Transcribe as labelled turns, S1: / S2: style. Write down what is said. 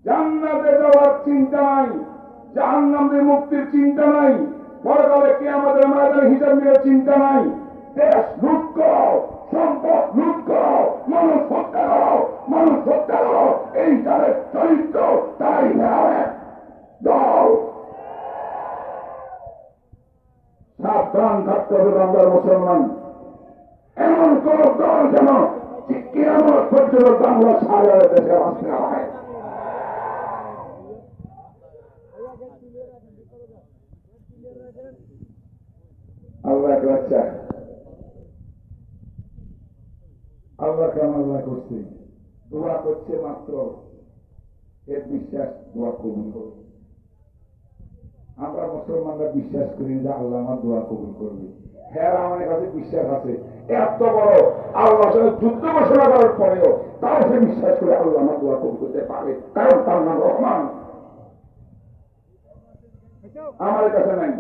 S1: জান্নাতে যাওয়ার চিন্তা নাই, জাহান্নামে মুক্তির চিন্তা নাই, পরকালে কিয়ামতের ময়দানে হিসাব নিয়ে চিন্তা নাই। দেশ লুট করো, সম্পদ লুট করো, মানুষ হত্যা করো, মানুষ হত্যা করো, এই তাদের চরিত্র তাই দল। সাবধান থাকতে হবে বাংলার মুসলমান। এমন কোন দল যেন কিয়ামত পর্যন্ত বাংলা সারা দেশে আসতে হয়। আল্লাহ বাচ্চা আল্লাহ কেমন আল্লাহ করছে, দোয়া করছে মাত্র, এর বিশ্বাস দোয়া কবুল করবে। আমরা মুসলমানরা বিশ্বাস করি যে আল্লাহ আমার দোয়া কবুল করবে। হ্যাঁ, আমাদের কাছে বিশ্বাস আছে, এত বড় আল্লাহর সাথে যুদ্ধ ঘোষণা করার পরেও তাও সে বিশ্বাস করে আল্লাহ আমার দোয়া কবুল করতে পারে, কারণ তার নাম রহমান। আমাদের কাছে নাই।